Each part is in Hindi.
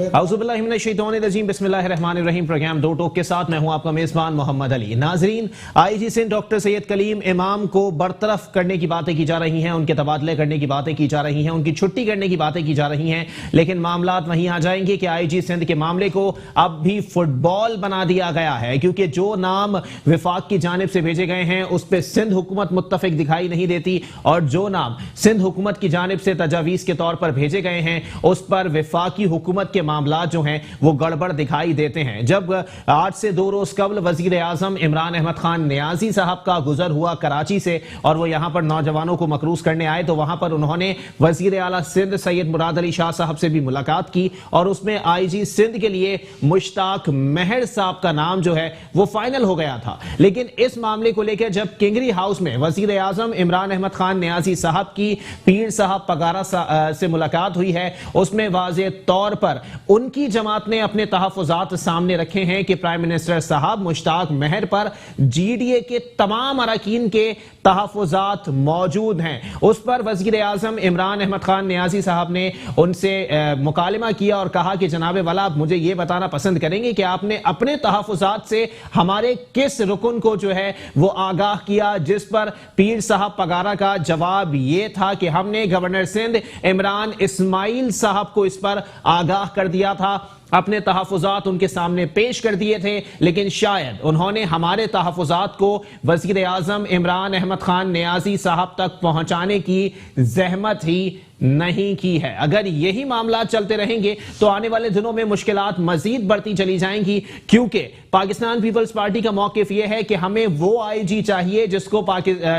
औज़ुबिल्लाहिमिनश्शैतानिर्रजीम बिस्मिल्लाहिर्रहमानिर्रहीम। प्रोग्राम दो टोक के साथ मैं हूं आपका मेजबान मोहम्मद अली। नाजरीन, आईजी सिंध डॉक्टर सैयद कलीम इमाम को बरतरफ करने की बातें की जा रही हैं, उनके तबादले करने की बातें की जा रही हैं, उनकी छुट्टी करने की बातें की जा रही हैं, लेकिन मामलात वहीं आ जाएंगे कि आईजी सिंध के मामले को अब भी फुटबॉल बना दिया गया है, क्योंकि जो नाम विफाक की जानिब से भेजे गए हैं उस पर सिंध हुकूमत मुत्तफिक दिखाई नहीं देती, और जो नाम सिंध हुकूमत की जानिब से तजावीज़ के तौर पर भेजे गए हैं उस पर विफाकी हुकूमत के मामला जो हैं वो गड़बड़ दिखाई देते हैं। जब आज से 2 रोज कबल वजीर आजम इमरान अहमद खान नियाजी साहब का गुजर हुआ कराची से और वो यहां पर नौजवानों को मकरूज करने आए, तो वहां पर उन्होंने वजीर आला सिंध सैयद मुराद अली शाह साहब से भी मुलाकात की और उसमें आईजी सिंध के लिए मुश्ताक महर साहब का नाम जो है वो फाइनल हो गया था। लेकिन इस मामले को लेकर जब किंगरी हाउस में वजीर आजम इमरान अहमद खान नियाजी साहब की पीर साहब पगारा से मुलाकात हुई है, उसमें वाज़े तौर पर उनकी जमात ने अपने तहफ़्फ़ुज़ात सामने रखे हैं कि प्राइम मिनिस्टर साहब मुश्ताक महर पर जीडीए के तमाम अरकान के तहफ़्फ़ुज़ात मौजूद हैं। उस पर वज़ीर आज़म इमरान अहमद खान नियाज़ी साहब ने उनसे मुकालमा किया और कहा कि जनाबे वाला, आप मुझे यह बताना पसंद करेंगे कि आपने अपने तहफ़्फ़ुज़ात से हमारे किस रुकन को जो है वो आगाह किया, जिस पर पीर साहब पगारा का जवाब यह था कि हमने गवर्नर सिंध इमरान इस्माइल साहब को इस पर आगाह कर दिया था, अपने तहफ़्फ़ुज़ात उनके सामने पेश कर दिए थे, लेकिन शायद उन्होंने हमारे तहफ़्फ़ुज़ात को वज़ीर आज़म इमरान अहमद खान नियाज़ी साहब तक पहुंचाने की ज़हमत ही नहीं की है। अगर यही मामला चलते रहेंगे तो आने वाले दिनों में मुश्किलात मजीद बढ़ती चली जाएंगी, क्योंकि पाकिस्तान पीपल्स पार्टी का मौक़िफ़ यह है कि हमें वो आईजी चाहिए जिसको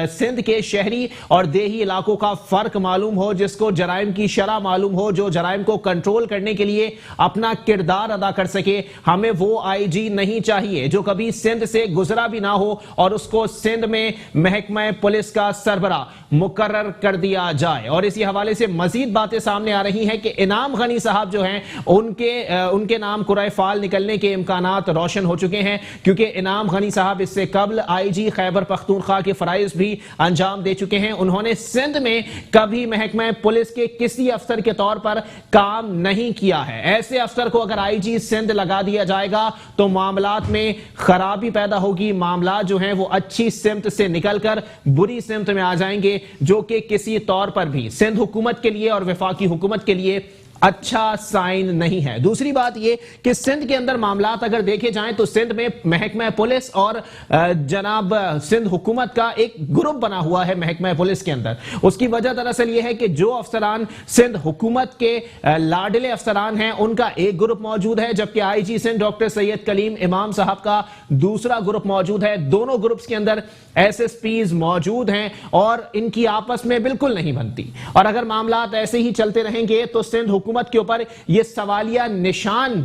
सिंध के शहरी और देही इलाकों का फर्क मालूम हो, जिसको जराइम की शरह मालूम हो, जो जराइम को कंट्रोल करने के लिए अपना किरदार अदा कर सके। हमें वो आईजी नहीं चाहिए जो कभी सिंध से गुजरा भी ना हो और उसको सिंध में महकमा पुलिस का सरबरा मुकर्रर कर दिया जाए। और इसी हवाले से मजीद बातें सामने आ रही हैं कि इनाम गनी साहब जो हैं उनके नाम कुराए फाल निकलने के इम्कानात रोशन हो चुके हैं, क्योंकि इनाम गनी साहब इससे कबल आईजी खैबर पख्तूनख्वा के फराइज भी अंजाम दे चुके हैं। उन्होंने सिंध में कभी महकमा पुलिस के किसी अफसर के तौर पर काम नहीं किया है। ऐसे अफसर को अगर आईजी सिंध लगा दिया जाएगा तो मामलात में खराबी पैदा होगी, मामला जो है वो अच्छी सिमत से निकलकर बुरी सिमत में आ जाएंगे, जो कि किसी तौर पर भी सिंध हुकूमत के लिए और वफाकी हुकूमत के लिए अच्छा साइन नहीं है। दूसरी बात यह कि सिंध के अंदर मामलात अगर देखे जाएं तो सिंध में महकमा पुलिस और जनाब सिंध हुकूमत का एक ग्रुप बना हुआ है महकमा पुलिस के अंदर। उसकी वजह दरअसल यह है कि जो अफसरान सिंध हुकूमत के लाडले अफसरान हैं उनका एक ग्रुप मौजूद है, जबकि आईजी सिंध डॉक्टर सैयद कलीम इमाम साहब का दूसरा ग्रुप मौजूद है। दोनों ग्रुप्स के अंदर एसएसपीज मौजूद हैं और इनकी आपस में बिल्कुल नहीं बनती, और अगर मामलात ऐसे ही चलते रहेंगे तो सिंध हुकूमत के ऊपर यह सवालिया निशान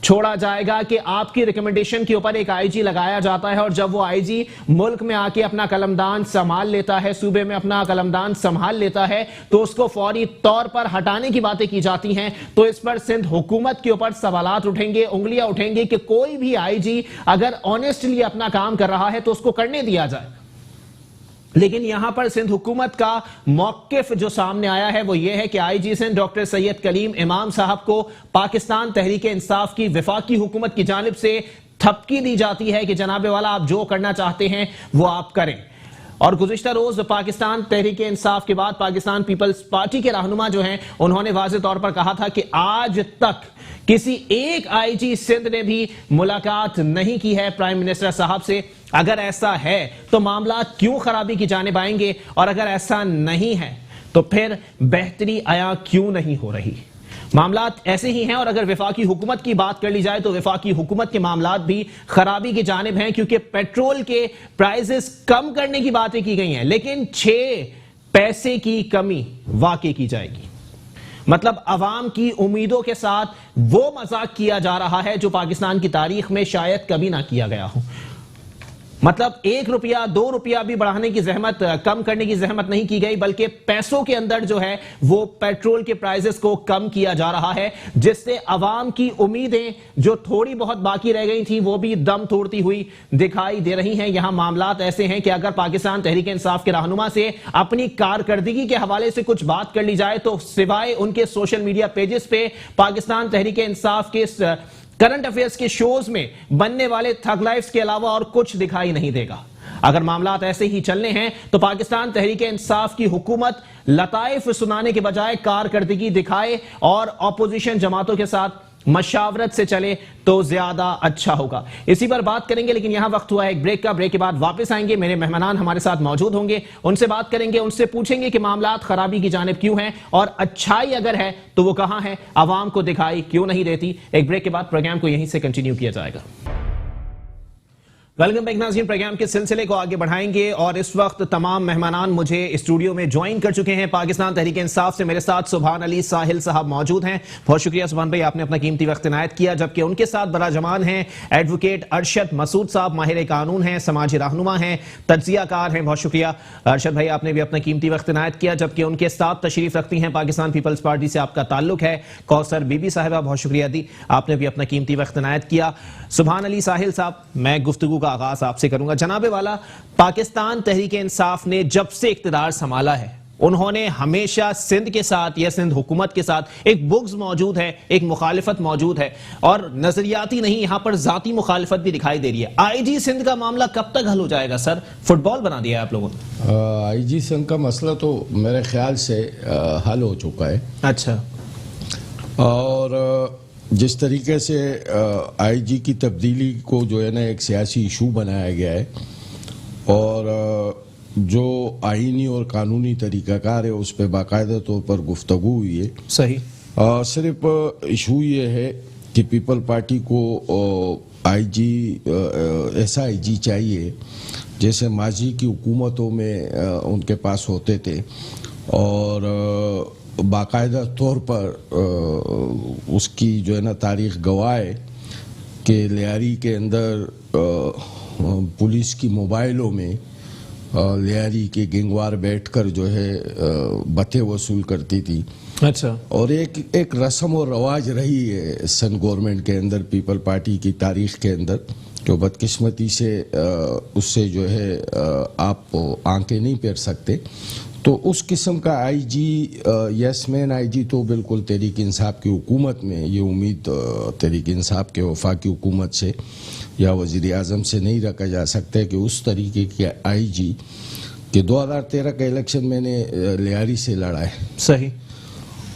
छोड़ा जाएगा कि आपकी रिकमेंडेशन के ऊपर एक आईजी लगाया जाता है और जब वो आईजी मुल्क में आके अपना कलमदान संभाल लेता है, सूबे में अपना कलमदान संभाल लेता है, तो उसको फौरी तौर पर हटाने की बातें की जाती हैं। तो इस पर सिंध हुकूमत के ऊपर सवालात उठेंगे, उंगलियां उठेंगी कि कोई भी आईजी अगर ऑनेस्टली अपना काम कर रहा है तो उसको करने दिया जाए। लेकिन यहां पर सिंध हुकूमत का मौक़िफ़ जो सामने आया है वो ये है कि आईजी सिंध डॉक्टर सैयद कलीम इमाम साहब को पाकिस्तान तहरीक इंसाफ की वफाकी हुकूमत की जानिब से थपकी दी जाती है कि जनाबे वाला, आप जो करना चाहते हैं वो आप करें। और गुज़िश्ता रोज पाकिस्तान तहरीक इंसाफ के बाद पाकिस्तान पीपल्स पार्टी के रहनुमा जो हैं उन्होंने वाज़े तौर पर कहा था कि आज तक किसी एक आईजी सिंध ने भी मुलाकात नहीं की है प्राइम मिनिस्टर साहब से। अगर ऐसा है तो मामला क्यों खराबी की जानिब आएंगे, और अगर ऐसा नहीं है तो फिर बेहतरी आया क्यों नहीं हो रही। मामलात ऐसे ही हैं। और अगर वफाकी हुकूमत की बात कर ली जाए तो वफाकी हुकूमत के मामलात भी खराबी की जानिब हैं, क्योंकि पेट्रोल के प्राइसेस कम करने की बातें की गई हैं, लेकिन 6 पैसे की कमी वाकई की जाएगी। मतलब अवाम की उम्मीदों के साथ वो मजाक किया जा रहा है जो पाकिस्तान की तारीख में शायद कभी ना किया गया हो। मतलब 1 रुपया 2 रुपया भी बढ़ाने की जहमत, कम करने की जहमत नहीं की गई, बल्कि पैसों के अंदर जो है वो पेट्रोल के प्राइसेस को कम किया जा रहा है, जिससे अवाम की उम्मीदें जो थोड़ी बहुत बाकी रह गई थी वो भी दम तोड़ती हुई दिखाई दे रही हैं। यहां मामलात ऐसे हैं कि अगर पाकिस्तान तहरीक इंसाफ के रहनुमा से अपनी कारकर्दगी के हवाले से कुछ बात कर ली जाए तो सिवाय उनके सोशल मीडिया पेजेस पे पाकिस्तान तहरीक इंसाफ के करंट अफेयर्स के शोज में बनने वाले थग लाइफ्स के अलावा और कुछ दिखाई नहीं देगा। अगर मामलात ऐसे ही चलने हैं तो पाकिस्तान तहरीक इंसाफ की हुकूमत लताइफ सुनाने के बजाय कारकर्दगी दिखाए और ऑपोजिशन जमातों के साथ मशावरत से चले तो ज्यादा अच्छा होगा। इसी पर बात करेंगे, लेकिन यहां वक्त हुआ है एक ब्रेक का। ब्रेक के बाद वापस आएंगे, मेरे मेहमान हमारे साथ मौजूद होंगे, उनसे बात करेंगे, उनसे पूछेंगे कि मामलात खराबी की जानिब क्यों हैं और अच्छाई अगर है तो वो कहां है, आवाम को दिखाई क्यों नहीं देती। एक ब्रेक के बाद प्रोग्राम को यहीं से कंटिन्यू किया जाएगा। वेलकम बैक नाज़रीन, प्रोग्राम के सिलसिले को आगे बढ़ाएंगे और इस वक्त तमाम मेहमान मुझे स्टूडियो में ज्वाइन कर चुके हैं। पाकिस्तान तहरीक इंसाफ से मेरे साथ सुभान अली साहिल साहब मौजूद हैं। बहुत शुक्रिया सुभान भाई, आपने अपना कीमती वक्त इनायत किया। जबकि उनके साथ बड़ा जमान हैं एडवोकेट अरशद मसूद साहब, माहिर कानून हैं, समाजी रहनुमा हैं, तज्जियाकार हैं। बहुत शुक्रिया अरशद भाई, आपने भी अपना कीमती वक्त इनायत किया। जबकि उनके साथ तशरीफ रखती हैं पाकिस्तान पीपल्स पार्टी से आपका ताल्लुक है कौसर बीबी साहिबा, बहुत शुक्रिया दी, आपने भी अपना कीमती वक्त इनायत किया। सुभान अली साहिल साहब, मैं गुफ्तगू का आगाज आपसे करूंगा। जनाबे वाला, पाकिस्तान तहरीक इंसाफ ने जब से इख्तिदार संभाला है उन्होंने हमेशा सिंध के साथ या सिंध हुकूमत के साथ एक बुग़्ज़ मौजूद है, एक मुखालिफत मौजूद है और नजरियाती नहीं, यहां पर जाती मुखालिफत भी दिखाई दे रही है। आईजी सिंध का मामला कब तक हल हो जाएगा सर? फुटबॉल बना दिया है आप लोगों ने। आईजी सिंध का मसला तो मेरे ख्याल से हल हो चुका है। अच्छा। और जिस तरीके से आईजी की तब्दीली को जो है ना एक सियासी इशू बनाया गया है और जो आईनी और कानूनी तरीक़ाकार है उस पर बाकायदा तौर पर गुफ्तगू हुई है। सही। सिर्फ इशू ये है कि पीपल पार्टी को आईजी ऐसा आईजी चाहिए जैसे माजी की हुकूमतों में उनके पास होते थे और बाकायदा तौर पर उसकी जो है ना तारीख गवाह है कि लियारी के अंदर पुलिस की मोबाइलों में लियारी के गैंगवार बैठकर जो है बते वसूल करती थी। अच्छा। और एक रस्म और रवाज रही है सन गवर्नमेंट के अंदर, पीपल पार्टी की तारीख के अंदर, जो बदकिस्मती से उससे जो है आप आंखें नहीं फेर सकते। तो उस किस्म का आईजी, यसमैन आईजी तो बिल्कुल तहरीक इंसाफ की हुकूमत में, ये उम्मीद तहरीक इंसाफ के वफाकी हुकूमत से या वज़ीर आज़म से नहीं रखा जा सकता कि उस तरीके के आईजी के 2013 का इलेक्शन मैंने लियारी से लड़ा है। सही।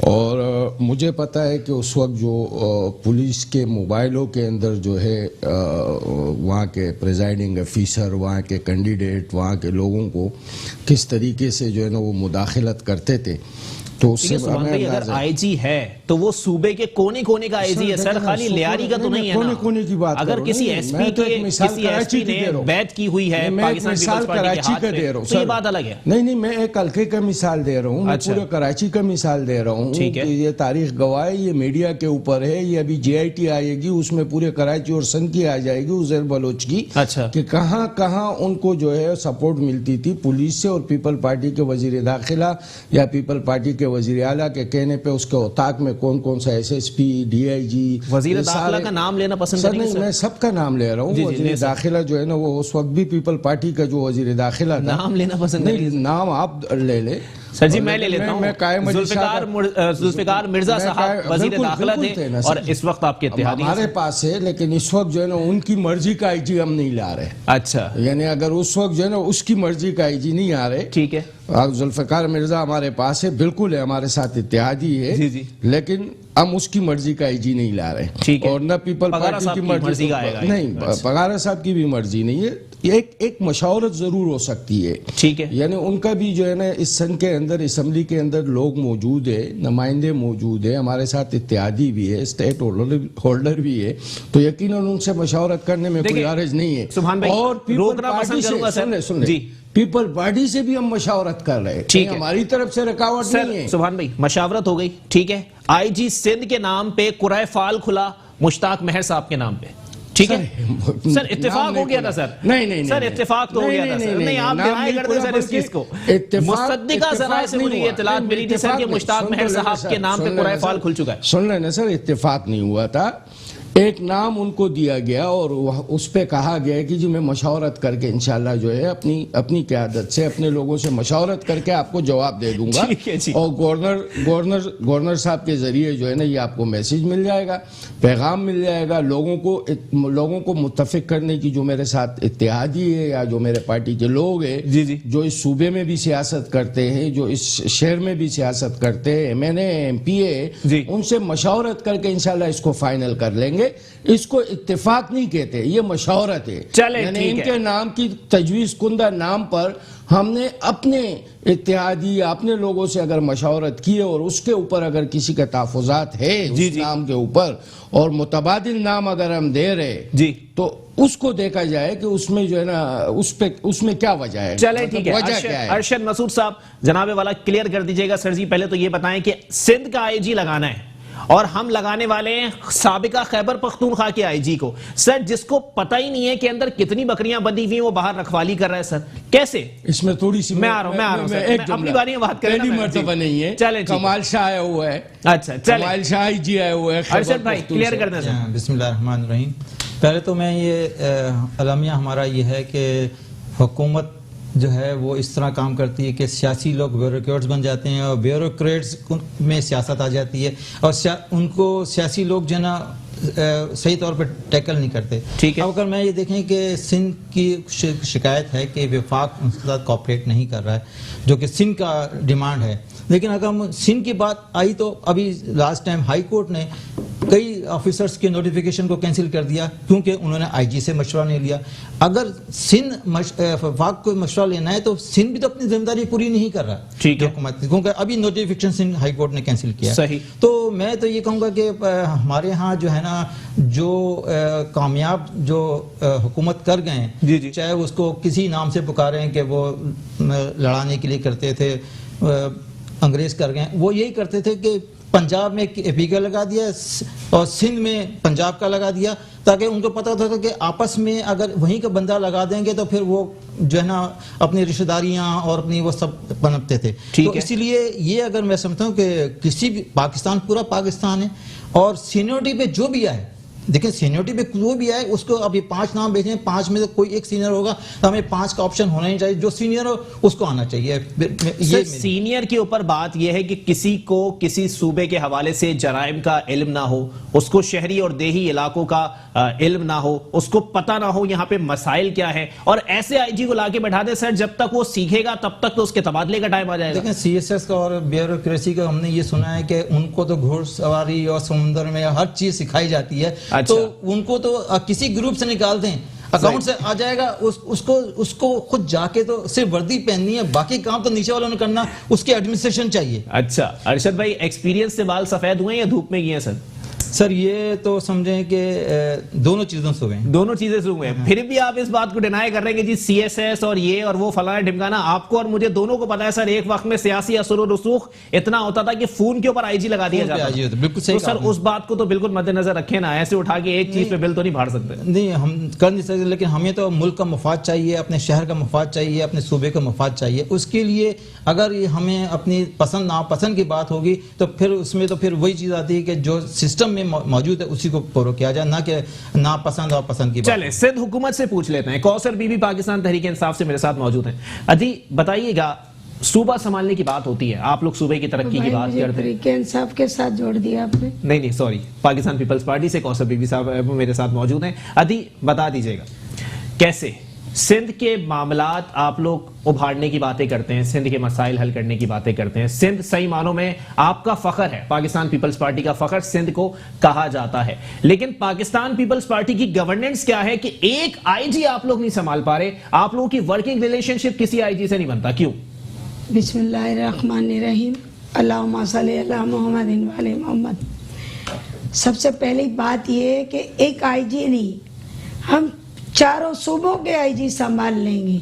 और मुझे पता है कि उस वक्त जो पुलिस के मोबाइलों के अंदर जो है वहाँ के प्रेजाइडिंग अफीसर, वहाँ के कैंडिडेट, वहाँ के लोगों को किस तरीके से जो है ना वो मुदाखलत करते थे। तो उससे अगर आईजी है तो वो सूबे के कोने कोने का आईजी है सर, खाली लियारी का तो नहीं है ना। कोने की बात अगर किसी एसपी के किसी एसपी ने बैत की हुई है पाकिस्तान पीपल्स पार्टी के हाथ में तो ये बात अलग है। नहीं, मैं एक हल्के का मिसाल दे रहा हूँ, मैं पूरे कराची का मिसाल दे रहा हूँ कि ये तारीख गवाह है, ये मीडिया के ऊपर है। ये अभी JIT आएगी, उसमें पूरे कराची और सन की आ जाएगी, उज़ैर बलोच की। अच्छा। कि कहाँ कहाँ उनको जो है सपोर्ट मिलती थी पुलिस से और पीपल पार्टी के वजीर दाखिला या पीपल पार्टी के वजीर आला के कहने पे उसके औताक में कौन कौन सा SSP, DIG, वजीर दाखिला का नाम लेना पसंद नहीं सर? मैं सबका नाम ले रहा हूँ। वजीर दाखिला जो है ना वो उस वक्त भी पीपल पार्टी का जो वजीर दाखिला था, नाम लेना पसंद नहीं। नाम आप ले ले सर जी, मैं ले लेता हूँ। जुल्फिकार मिर्जा साहब वजीर दाखिला थे और इस वक्त आपके इत्तेहादी हमारे पास है, लेकिन इस वक्त जो है ना उनकी मर्जी का आईजी हम नहीं ला रहे। अच्छा। यानी अगर उस वक्त जो है ना उसकी मर्जी का आईजी नहीं आ रहे, ठीक है, जुल्फिकार मिर्जा हमारे पास है, बिल्कुल है, हमारे साथ इत्तेहादी है, जी। लेकिन हम उसकी मर्जी का आईजी नहीं ला रहे, ठीक है, और न पीपल पार्टी की मर्जी का आएगा। नहीं, पगारा साहब की भी मर्जी नहीं है। एक मशावरत जरूर हो सकती है, ठीक है, यानी उनका भी जो है ना इस सन के अंदर, असम्बली के अंदर लोग मौजूद है, नुमाइंदे मौजूद है, हमारे साथ इत्तेहादी भी है, स्टेट होल्डर भी है, तो यकीनन उनसे मशावरत करने में कोई हर्ज नहीं है। और पीपल पार्टी से सुन पीपल पार्टी से भी हम मशावरत कर रहे हैं, ठीक है, हमारी तरफ से रुकावट नहीं है। सुभान भाई, मशावरत हो गई, ठीक है, आईजी सिंध के नाम पे कुराए फाल खुला मुश्ताक महर साहब के नाम पे, ठीक है सर, इत्तेफाक हो गया था सर। नहीं सर, इत्तेफाक तो हो गया था सर। नहीं, आप डिनाई करते सर इस चीज को। मुसद्दिका ज़राए से मुझे ये इत्तलात मिली थी सर कि मुश्ताक मेहर साहब के नाम पे कुराए फाल खुल चुका है। सुन लेना सर, इत्तेफाक नहीं हुआ था, एक नाम उनको दिया गया और उस पे कहा गया कि जी मैं मशवरत करके इंशाल्लाह जो है अपनी क़यादत से अपने लोगों से मशवरत करके आपको जवाब दे दूंगा। और गवर्नर साहब के जरिए जो है ना ये आपको मैसेज मिल जाएगा, पैगाम मिल जाएगा लोगों को मुत्तफिक करने की। जो मेरे साथ इत्तेहादी है या जो मेरे पार्टी के लोग हैं जो इस सूबे में भी सियासत करते हैं, जो इस शहर में भी सियासत करते हैं, MNA MPA, उनसे मशवरत करके इंशाल्लाह इसको फाइनल कर लेंगे। इसको इत्तेफाक नहीं कहते, ये मशवरत है। यानी इनके नाम की तजवीज़ कुंदा नाम पर हमने अपने इत्तेहादी या अपने लोगों से अगर मशवरत की है और उसके ऊपर अगर किसी का तहफ़्फ़ुज़ात है उस नाम के ऊपर और मुतबादिल नाम अगर हम दे रहे तो उसको देखा जाए कि उसमें जो है ना उसमें क्या वजह है। चले ठीक है, वजह क्या है? अरशद मसूद साहब जनाबे वाला क्लियर कर दीजिएगा। सर जी पहले तो ये बताएं कि सिंध का IG लगाना है और हम लगाने वाले हैं साबिका खैबर पख्तूनख्वा के IG को। सर जिसको पता ही नहीं है कि अंदर कितनी बकरियां बंधी हुई हैं वो बाहर रखवाली कर रहा है सर, कैसे? इसमें थोड़ी सी मैं आ रहा हूं अपनी बारी में बात करें। पहली मर्तबा नहीं है, चले कमाल शाह आया हुआ है। अच्छा चले, कमाल शाह जी आया हुआ है। अरशद भाई क्लियर कर दें। बिस्मिल्लाहिर्रहमानिर्रहीम। पहले तो मैं ये अलमिया हमारा ये है कि हुकूमत जो है वो इस तरह काम करती है कि सियासी लोग ब्यूरोक्रेट्स बन जाते हैं और ब्यूरोक्रेट्स में सियासत आ जाती है और उनको सियासी लोग जो है ना सही तौर पर टैकल नहीं करते। ठीक है। अब अगर मैं ये देखें कि सिंध की शिकायत है कि वफाक उनके साथ कोऑपरेट नहीं कर रहा है, जो कि सिंध का डिमांड है, लेकिन अगर हम सिंध की बात आई तो अभी लास्ट टाइम हाई कोर्ट ने कई ऑफिसर्स के नोटिफिकेशन को कैंसिल कर दिया क्योंकि उन्होंने IG से मशवरा नहीं लिया। अगर सिंध वफाक को मशवरा लेना है तो सिंध भी तो अपनी जिम्मेदारी पूरी नहीं कर रहा। ठीक है, क्योंकि अभी नोटिफिकेशन सिंध हाई कोर्ट ने कैंसिल किया। सही। तो मैं तो ये कहूँगा कि हमारे यहाँ जो है ना जो कामयाब जो हुकूमत कर गए, चाहे उसको किसी नाम से पुकारें कि वो लड़ाने के लिए करते थे, अंग्रेज कर गए, वो यही करते थे कि पंजाब में AP का लगा दिया और सिंध में पंजाब का लगा दिया, ताकि उनको पता होता था कि आपस में अगर वहीं का बंदा लगा देंगे तो फिर वो जो है ना अपनी रिश्तेदारियां और अपनी वो सब पनपते थे। तो इसीलिए ये अगर मैं समझता हूँ कि किसी भी पाकिस्तान पूरा पाकिस्तान है और सीनियरिटी पे जो भी आए, देखिए सीनियरिटी पे जो भी आए उसको अभी 5 नाम भेजे, 5 में से कोई एक सीनियर होगा तो हमें 5 का ऑप्शन होना ही चाहिए, जो सीनियर हो उसको आना चाहिए। ये सीनियर के ऊपर बात यह है कि किसी को किसी सूबे के हवाले से जराइम का इल्म ना हो, उसको शहरी और देही इलाकों का इल्म ना हो, उसको पता ना हो यहाँ पे मसाइल क्या है, और ऐसे IG को लाके बैठा दे सर, जब तक वो सीखेगा तब तक तो उसके तबादले का टाइम आ जाएगा। देखिए CSS का और ब्यूरोक्रेसी का हमने ये सुना है कि उनको तो घुड़सवारी और समुद्र में हर चीज सिखाई जाती है। तो उनको तो किसी ग्रुप से निकाल दें, अकाउंट से आ जाएगा, उसको खुद जाके तो सिर्फ वर्दी पहननी है, बाकी काम तो नीचे वालों ने करना, उसके एडमिनिस्ट्रेशन चाहिए। अच्छा अरशद भाई, एक्सपीरियंस से बाल सफेद हुए या धूप में गए सर? सर ये तो समझें कि दोनों चीजों से हुए, दोनों चीजें से हुए। फिर भी आप इस बात को डिनाई कर रहे हैं कि जी CSS और ये और वो फलाना ढिमकाना, आपको और मुझे दोनों को पता है सर, एक वक्त में सियासी असर और रसूख इतना होता था कि फोन के ऊपर IG लगा दिया जाता था। बिल्कुल सही। तो सर उस बात को तो बिल्कुल मद्देनजर रखें ना, ऐसे उठा के एक चीज पे बिल तो नहीं फाड़ सकते। नहीं, हम कर नहीं सकते, लेकिन हमें तो मुल्क का मफाद चाहिए, अपने शहर का मफाद चाहिए, अपने सूबे का मफाद चाहिए। उसके लिए अगर हमें अपनी पसंद नापसंद की बात होगी तो फिर उसमें तो फिर वही चीज आती है कि जो सिस्टम में मौजूद है उसी को फॉलो किया जाए, ना कि नापसंद और पसंद की बात। चले सिंध हुकूमत से पूछ लेते हैं। कौसर बीबी पाकिस्तान तहरीक इंसाफ से मेरे साथ मौजूद हैं। अजी बताइएगा, सूबा संभालने की बात होती है, आप लोग सूबे की तरक्की की बात करते हैं, तहरीक इंसाफ के साथ जोड़ दिया आपने। नहीं सॉरी, पाकिस्तान पीपल्स पार्टी से कौसर बीबी साहब मेरे साथ मौजूद हैं। अदी बता दीजिएगा कैसे सिंध के मामलात आप लोग उभारने की बातें करते हैं, सिंध के मसाइल हल करने की बातें करते हैं। सिंध सही मानों में आपका फख्र है, पाकिस्तान पीपल्स पार्टी का फख्र सिंध को कहा जाता है, लेकिन पाकिस्तान पीपल्स पार्टी की गवर्नेंस क्या है कि एक IG आप लोग नहीं संभाल पा रहे, आप लोगों की वर्किंग रिलेशनशिप किसी IG से नहीं बनता, क्यों? बिस्मिल्लाहिर्रहमानिर्रहीम, अल्लाहुम्मा सल्ली अला मुहम्मदिन व आले मुहम्मद। सबसे पहली बात यह है कि एक IG नहीं, हम चारों सूबों के IG संभाल लेंगे,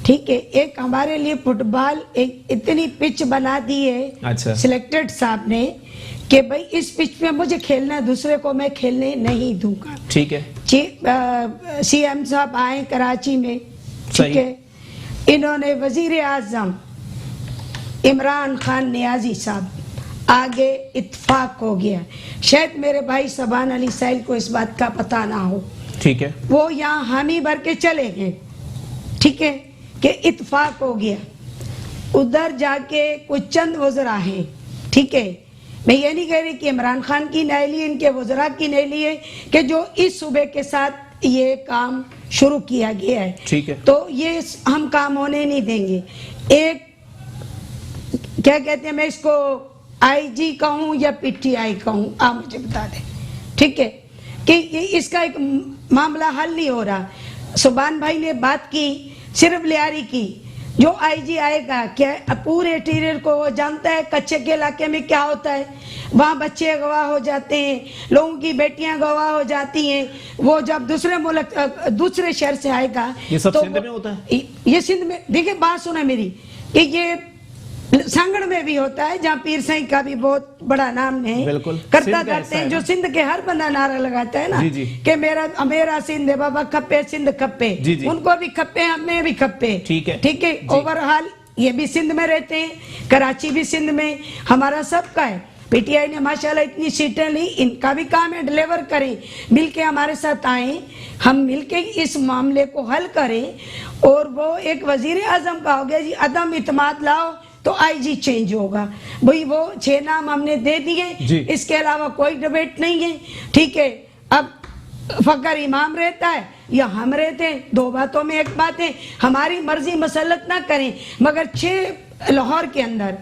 ठीक है। एक हमारे लिए फुटबॉल एक इतनी पिच बना दी है अच्छा। सिलेक्टेड साहब ने कि भाई इस पिच पे मुझे खेलना है, दूसरे को मैं खेलने नहीं दूंगा। ठीक है। सीएम साहब आए कराची में, ठीक है, इन्होंने वजीर आजम इमरान खान नियाजी साहब आगे इत्तेफाक हो गया। शायद मेरे भाई सबान अली सैल को इस बात का पता ना हो, ठीक है, वो यहाँ हामी भर के चले गए, ठीक है, कि इत्तेफाक हो गया। उधर जाके कुछ चंद वज़रा हैं, ठीक है, मैं ये नहीं कह रही कि इमरान खान की नहीं ली, इनके वज़रा की नहीं ली है, कि जो इस सूबे के साथ ये काम शुरू किया गया है, ठीक है, तो ये हम काम होने नहीं देंगे। एक क्या कहते हैं, मैं इसको आईजी कहूँ या पीटीआई कहूँ, आप मुझे बता दें, ठीक है, कि ये इसका एक मामला हल नहीं हो रहा। सुबान भाई ने बात की सिर्फ लियारी की, जो आईजी आएगा क्या पूरे इंटीरियर को वो जानता है, कच्चे के इलाके में क्या होता है, वहाँ बच्चे गवाह हो जाते हैं, लोगों की बेटियां गवाह हो जाती हैं। वो जब दूसरे मुल्क दूसरे शहर से आएगा, ये सब तो सिंध में होता है, ये सिंध में, देखिए बात सुना मेरी, कि ये सांगड़ में भी होता है, जहाँ पीर साईं का भी बहुत बड़ा नाम है, करता करते हैं, जो सिंध के हर बंदा नारा लगाता है ना, कि मेरा सिंध है बाबा, खप्पे सिंध खप्पे, उनको भी खप्पे, हमें भी खप्पे, ठीक है, ठीक है। ओवरऑल ये भी सिंध में रहते हैं, कराची भी सिंध में, हमारा सबका है। पीटीआई ने माशाल्लाह इतनी सीटें ली, इनका भी काम है डिलीवर करें, मिलके हमारे साथ आए, हम मिलके इस मामले को हल करें। और वो एक वजीर आजम का हो गया जी, अदम इत्मीनान लाओ तो आईजी चेंज होगा, भाई वो 6 नाम हमने दे दिए, इसके अलावा कोई डिबेट नहीं है, ठीक है। अब फकर इमाम रहता है या हम रहते हैं, 2 बातों में एक बात है, हमारी मर्जी मसलत ना करें, मगर 6 लाहौर के अंदर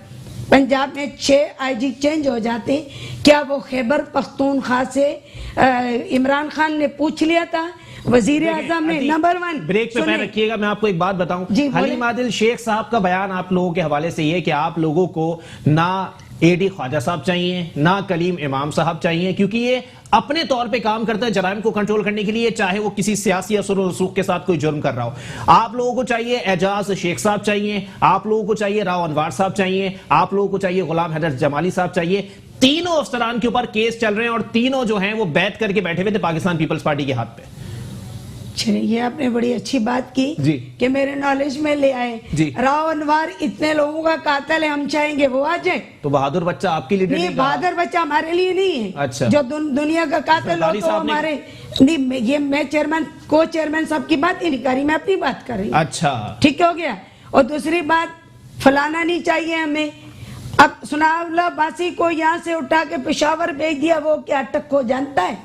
पंजाब में 6 आईजी चेंज हो जाते हैं। क्या वो खैबर पख्तूनख्वा से इमरान खान ने पूछ लिया था? वजीर आजम ने नंबर 1 ब्रेक पे पैर रखिएगा, मैं आपको एक बात बताऊं, हलीम आदिल शेख साहब का बयान आप लोगों के हवाले से ये कि आप लोगों को ना एडी ख्वाजा साहब चाहिए, ना कलीम इमाम साहब चाहिए, क्योंकि ये अपने तौर पे काम करते हैं जराइम को कंट्रोल करने के लिए, चाहे वो किसी सियासी असर और रसूख के साथ कोई जुर्म कर रहा हो। आप लोगों को चाहिए एजाज शेख साहब चाहिए, आप लोगों को चाहिए राव अनवार साहब चाहिए, आप लोगों को चाहिए गुलाम हैदर जमाली साहब चाहिए। तीनों अफसरान के ऊपर केस चल रहे हैं और तीनों जो हैं वो बैठ करके बैठे हुए थे पाकिस्तान पीपल्स पार्टी के हाथ पे। ये आपने बड़ी अच्छी बात की कि मेरे नॉलेज में ले आए। राव अनवार इतने लोगों का कातिल है, हम चाहेंगे वो आ जाए। तो बहादुर बच्चा आपके लिए नहीं, बहादुर बच्चा हमारे लिए नहीं है। अच्छा। जो दुनिया का कातिल हो तो हमारे नहीं, ये मैं चेयरमैन को चेयरमैन साहब की बात ही नहीं कर रही, मैं अपनी बात कर रही। अच्छा, ठीक हो गया। और दूसरी बात, फलाना नहीं चाहिए हमें। अब सुनावला बासी को यहाँ से उठा के पेशावर भेज दिया, वो क्या अटक को जानता है,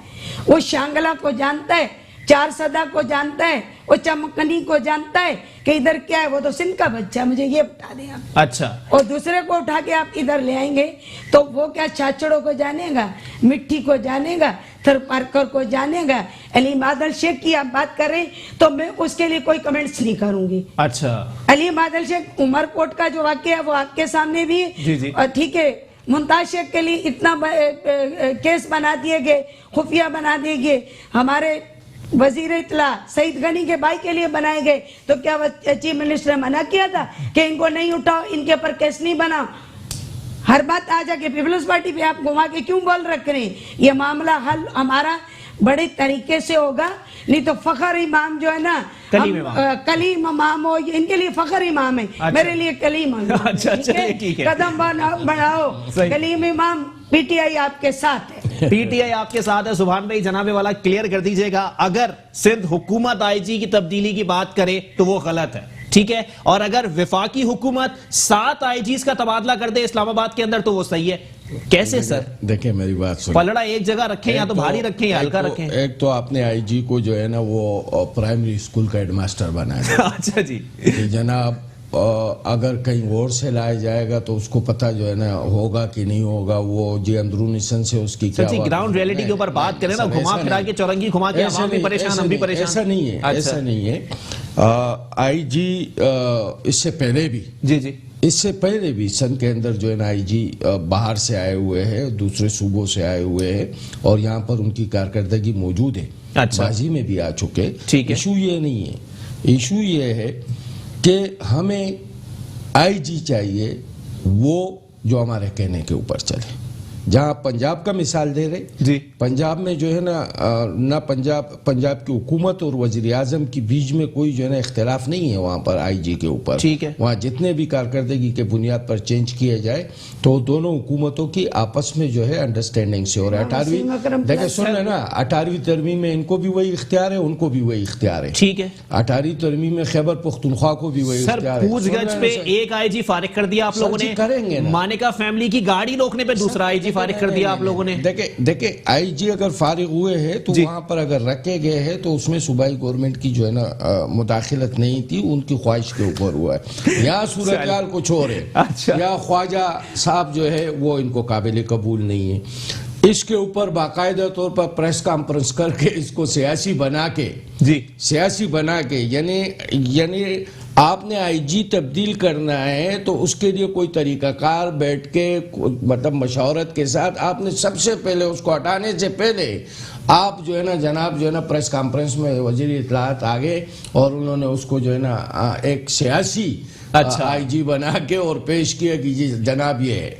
वो शांगला को जानता है, 4 सदा को जानता है, वो चमकनी को जानता है कि इधर क्या है, वो तो सिंध का बच्चा, मुझे ये बता दें आप। अच्छा। और दूसरे को उठा के आप इधर ले आएंगे तो वो क्या छाछड़ों को जानेगा, मिट्टी को जानेगा, थर पारकर को जानेगा। अलीम आदिल शेख की आप बात कर रहे हैं तो मैं उसके लिए कोई कमेंट्स नहीं करूंगी। अच्छा। अलीम आदिल शेख उमरकोट का जो वाकया है वो आपके सामने भी है, और ठीक है, मुमताज शेख के लिए इतना केस बना दिए गए, खुफिया बना दिए गए, हमारे वजीर इतला सईद गनी के भाई के लिए बनाए गए, तो क्या चीफ मिनिस्टर ने मना किया था कि इनको नहीं उठाओ, इनके ऊपर केस नहीं बनाओ? हर बात आ जाके पीपल्स पार्टी पे आप घुमा के क्यों बोल रख रहे हैं? ये मामला हल हमारा बड़े तरीके से होगा, नहीं तो फखर इमाम जो है ना, कलीम इमाम हो, इनके लिए फखर इमाम है। अच्छा। मेरे लिए कलीम इमाम। अच्छा, ठीक है। कदम बढ़ाओ, कलीम इमाम। पीटीआई आपके साथ है। पीटीआई आपके साथ है। सुभान भाई जनाबे वाला क्लियर कर दीजिएगा, अगर सिंध हुकूमत आईजी की तब्दीली की बात करे तो वो गलत है, ठीक है, और अगर विफाकी हुकूमत 7 आईजीज का तबादला कर दे इस्लामाबाद के अंदर तो वो सही है। कैसे सर? देखिए मेरी बात सुनिए, पलड़ा एक जगह रखें, या तो भारी रखें या हल्का रखें। एक तो आपने आईजी को जो है ना वो प्राइमरी स्कूल का हेडमास्टर बनाया। अच्छा जी। जनाब अगर कहीं और से लाया जाएगा तो उसको पता जो है ना होगा कि नहीं होगा, वो जी अंदरूनी सन से उसकी क्या ग्राउंड रियलिटी के ऊपर बात करें ना, घुमा फिरा के चौरंगी घुमा के हम भी परेशान, हम भी परेशान। ऐसा नहीं है। अच्छा। ऐसा नहीं है। आईजी इससे पहले भी इससे पहले भी सन के अंदर जो है ना आईजी बाहर से आए हुए हैं, दूसरे सूबों से आए हुए हैं और यहाँ पर उनकी कारकर्दगी मौजूद है। अच्छा। बाजी में भी आ चुके। ठीक है। इशू ये नहीं है, इशू ये है कि हमें आईजी चाहिए वो जो हमारे कहने के ऊपर चले, जहां पंजाब का मिसाल दे रहे जी, पंजाब में जो है ना पंजाब की हुकूमत और वजीर आजम के बीच में कोई जो है ना इख्तिलाफ नहीं है वहां पर आईजी के ऊपर। ठीक है, वहां जितने भी कारकर्दगी के बुनियाद पर चेंज किए जाए तो दोनों हुकूमतों की आपस में जो है अंडरस्टैंडिंग से हो रहा है। 18वीं देखिए सुन लेना, 18वीं तरमीम में इनको भी वही इख्तियार है, उनको भी वही इख्तियार है। ठीक है, 18वीं तरमीम में खैबर पख्तूनख्वा को भी वही इख्तियार है। पूछगछ पे एक आईजी फारिग कर दिया आप लोगों ने, करेंगे ना। मानेका फैमिली की गाड़ी रोकने पे दूसरा आईजी फारिग कर दिया आप लोगों ने। देखिए आईजी अगर फारिग हुए हैं तो वहां पर अगर रखे गए हैं तो उसमें सूबाई गवर्नमेंट की जो है ना मुदाखिलत नहीं थी, उनकी ख्वाहिश के ऊपर हुआ है। या सूरत हाल कुछ और है, अच्छा। या ख्वाजा साहब जो है वो इनको काबिल कबूल नहीं है। इसके ऊपर बाकायदा तौर पर प्रेस कॉन्फ्रेंस करके इसको सियासी बना के यानी आपने आईजी तब्दील करना है तो उसके लिए कोई तरीकाकार बैठ के मतलब मशवरत के साथ आपने सबसे पहले उसको हटाने से पहले आप जो है ना जनाब जो है ना प्रेस कॉन्फ्रेंस में वजीर इत्तलात आ गए और उन्होंने उसको जो है ना एक सियासी आईजी बना के और पेश किया कि जी जनाब ये है।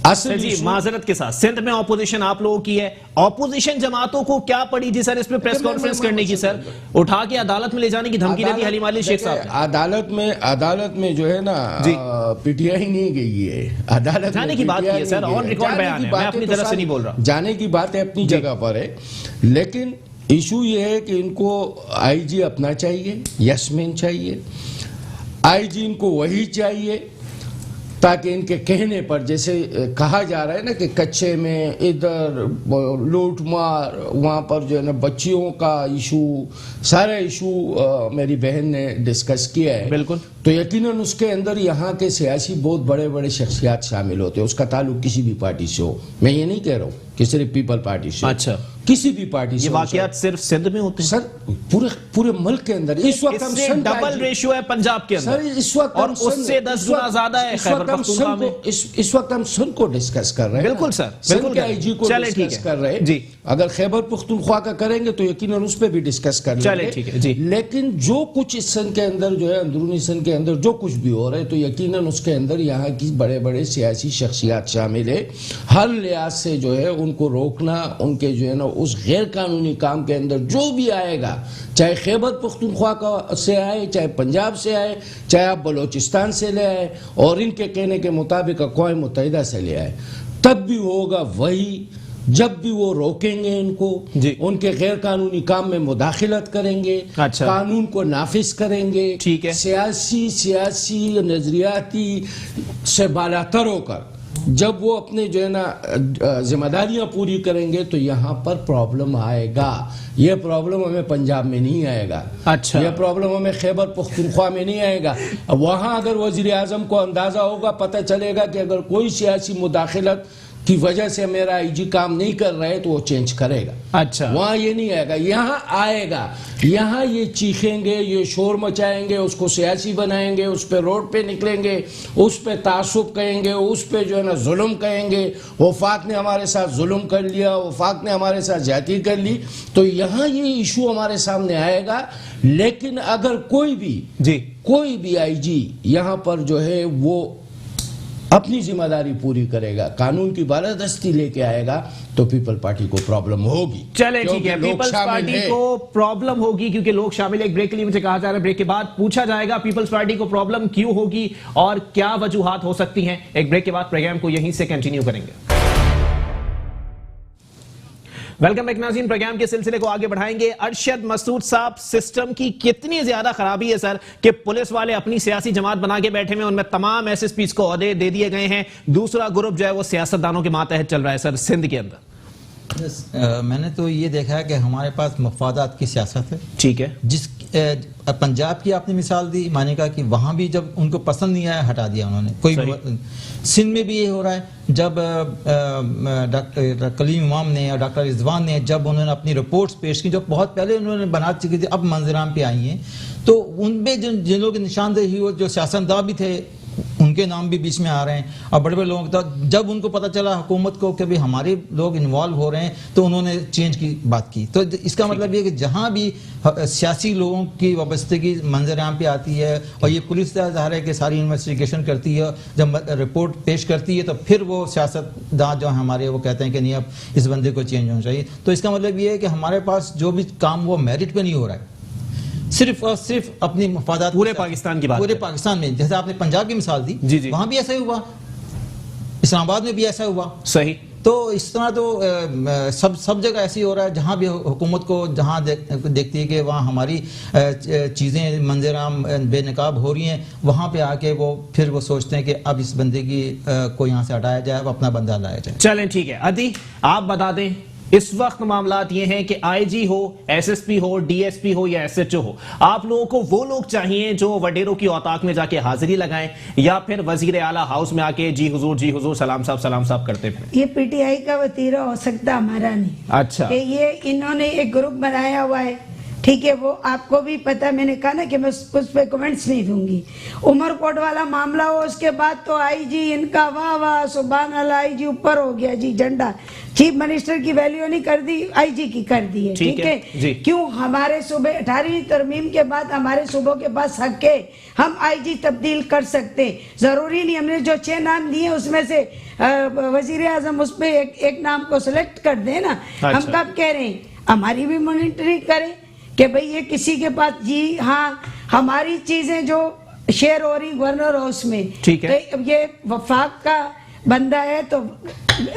जी माजरत के साथ सिंध में ऑपोजिशन आप लोगों की है, ऑपोजिशन जमातों को क्या पड़ी जी सर इस पे प्रेस कॉन्फ्रेंस करने की? सर उठा के अदालत में ले जाने की धमकी दे दी हलीम अली शेख साहब। अदालत में जो है ना पीटीआई नहीं गई है, अदालत जाने की बात है सर, ऑन रिकॉर्ड बयान है, मैं अपनी तरफ से नहीं बोल रहा। जाने की बात है अपनी जगह पर है, लेकिन इशू ये है कि इनको आईजी अपना चाहिए, यसमैन चाहिए, आईजी इनको वही चाहिए ताकि इनके कहने पर, जैसे कहा जा रहा है ना कि कच्चे में इधर लूट मार, वहाँ पर जो है ना बच्चियों का इशू, सारा इशू मेरी बहन ने डिस्कस किया है। बिल्कुल, तो यकीनन उसके अंदर यहाँ के सियासी बहुत बड़े बड़े शख्सियात शामिल होते हैं। उसका ताल्लुक किसी भी पार्टी से हो, मैं ये नहीं कह रहा हूँ कि सिर्फ पीपल पार्टी से। अच्छा, किसी भी पार्टी से। ये वाकयात सिर्फ सिंध में होते हैं सर? पूरे मुल्क के अंदर इस वक्त हम डबल रेशियो है पंजाब के अंदर सर, इस वक्त और उससे 10 गुना ज्यादा है खैबर पख्तूनख्वा में। इस वक्त हम सन को डिस्कस कर रहे हैं। बिल्कुल सर, बिल्कुल के आईजी को डिस्कस कर रहे हैं जी। अगर खैबर पख्तूनख्वा का करेंगे तो यकीनन उस पर भी डिस्कस कर लेंगे, ठीक है जी। लेकिन जो कुछ इस सन के अंदर जो है, अंदरूनी सन के अंदर जो कुछ भी हो रहा है, तो यकीनन उसके अंदर यहाँ की बड़े बड़े सियासी शख्सियात शामिल है। हर लिहाज से जो है उनको रोकना, उनके जो है ना उस गैर कानूनी काम के अंदर जो भी आएगा, चाहे खैबर पख्तूनख्वा का से आए, चाहे पंजाब से आए, चाहे आप बलोचिस्तान से ले आए और इनके कहने के मुताबिक अक़वाम मुत्तहिदा से ले आए, तब भी होगा वही। जब भी वो रोकेंगे इनको, उनके गैर कानूनी काम में मुदाखिलत करेंगे, अच्छा। कानून को नाफिज करेंगे, ठीक है। सियासी नजरियाती से बालातर होकर जब वो अपने जो है ना जिम्मेदारियां पूरी करेंगे तो यहाँ पर प्रॉब्लम आएगा। ये प्रॉब्लम हमें पंजाब में नहीं आएगा, अच्छा। ये प्रॉब्लम हमें खैबर पख्तूनख्वा में नहीं आएगा। वहां अगर वजीर आजम को अंदाजा होगा, पता चलेगा कि अगर कोई सियासी मुदाखिलत की वजह से मेरा आईजी काम नहीं कर रहा है तो वो चेंज करेगा। अच्छा, वहां ये नहीं आएगा, यहाँ आएगा। यहाँ ये चीखेंगे, ये शोर मचाएंगे, उसको सियासी बनाएंगे, उस पर रोड पे निकलेंगे, उस पे तासुब कहेंगे, उस पे जो है ना जुल्म कहेंगे, वफाक ने हमारे साथ जुल्म कर लिया, वफाक ने हमारे साथ ज्यादती कर ली, तो यहाँ ये इशू हमारे सामने आएगा। लेकिन अगर कोई भी आईजी यहाँ पर जो है वो अपनी जिम्मेदारी पूरी करेगा, कानून की बालादस्ती लेके आएगा, तो पीपल पार्टी को प्रॉब्लम होगी। चले ठीक है, पीपल्स पार्टी को प्रॉब्लम होगी क्योंकि लोग शामिल। एक ब्रेक के लिए मुझे कहा जा रहा है, ब्रेक के बाद पूछा जाएगा पीपल्स पार्टी को प्रॉब्लम क्यों होगी और क्या वजूहात हो सकती हैं। एक ब्रेक के बाद प्रोग्राम को यहीं से कंटिन्यू करेंगे। वेलकम बैक नाज़रीन, प्रोग्राम के सिलसिले को आगे बढ़ाएंगे। अरशद मसूद साहब, सिस्टम की कितनी ज्यादा खराबी है सर कि पुलिस वाले अपनी सियासी जमात बना के बैठे हुए, उनमें तमाम एसएसपीज को ओहदे दे दिए गए हैं, दूसरा ग्रुप जो है वो सियासतदानों के मातहत चल रहा है सर सिंध के अंदर। मैंने तो ये देखा है कि हमारे पास मफादात की सियासत है, ठीक है। जिस पंजाब की आपने मिसाल दी, माने का कि वहाँ भी जब उनको पसंद नहीं आया हटा दिया उन्होंने। कोई सिंध में भी ये हो रहा है, जब डॉक्टर कलीम इमाम ने और डॉक्टर रिजवान ने जब उन्होंने अपनी रिपोर्ट्स पेश की, जो बहुत पहले उन्होंने बना चुकी थी, अब मंजराम पे आई हैं, तो उनपे जिन लोगों की निशानदेही हो, जो सियासतदान भी थे, उनके उनके नाम भी बीच में आ रहे हैं। और बड़े बड़े लोगों का जब उनको पता चला हुकूमत को कि भाई हमारे लोग इन्वॉल्व हो रहे हैं, तो उन्होंने चेंज की बात की। तो इसका मतलब ये कि जहां भी सियासी लोगों की वाबस्तगी मंजर आम पे आती है और ये पुलिस ज़ाहिर है कि सारी इन्वेस्टिगेशन करती है, जब रिपोर्ट पेश करती है तो फिर वो सियासतदान जो हमारे वो कहते हैं कि नहीं अब इस बंदे को चेंज होना चाहिए। तो इसका मतलब ये है कि हमारे पास जो भी काम वो मेरिट पे नहीं हो रहा है, सिर्फ और सिर्फ अपनी मफादात। पूरे पाकिस्तान की बात, पूरे पाकिस्तान में, जैसे आपने पंजाब की मिसाल दी, जी जी, वहां भी ऐसा ही हुआ, इस्लामाबाद में भी ऐसा हुआ। सही। तो इस तरह तो सब जगह ऐसी हो रहा है, जहां भी हुकूमत को जहां देखती है कि वहां हमारी चीजें मंजराम बेनकाब हो रही हैं, वहां पे आके वो फिर वो सोचते हैं कि अब इस बंदे की को यहाँ से हटाया जाए, अब अपना बंदा लाया जाए। चलें ठीक है। अदी आप बता दें, इस वक्त मामलात ये हैं कि आईजी हो, एसएसपी हो, डीएसपी हो या एसएचओ हो, आप लोगों को वो लोग चाहिए जो वडेरों की औताक में जाके हाजिरी लगाएं, या फिर वजीर आला हाउस में आके जी हुजूर सलाम साहब करते फिर? ये पीटीआई का वतीरा हो सकता, हमारा नहीं। अच्छा, ये इन्होंने एक ग्रुप बनाया हुआ है, ठीक है, वो आपको भी पता, मैंने कहा ना कि मैं उस पर कमेंट्स नहीं दूंगी। उमरकोट वाला मामला हो, उसके बाद तो आईजी इनका वाह वाह सुभान अल्लाह, आईजी ऊपर हो गया जी, झंडा। चीफ मिनिस्टर की वैल्यू नहीं कर दी, आईजी की कर दी है, ठीक है। क्यों? हमारे सूबे 18वीं तरमीम के बाद हमारे सूबों के पास हक है, हम आईजी तब्दील कर सकते। जरूरी नहीं हमने जो 6 नाम दिए उसमें से वजीर आजम उस पे एक नाम को सिलेक्ट कर दे ना। हम कब कह रहे हैं हमारी भी मॉनिटरिंग करें कि भाई ये किसी के पास, जी हाँ, हमारी चीजें जो शेयर हो रही गवर्नर हाउस में, ठीक है, तो ये वफाक का बंदा है तो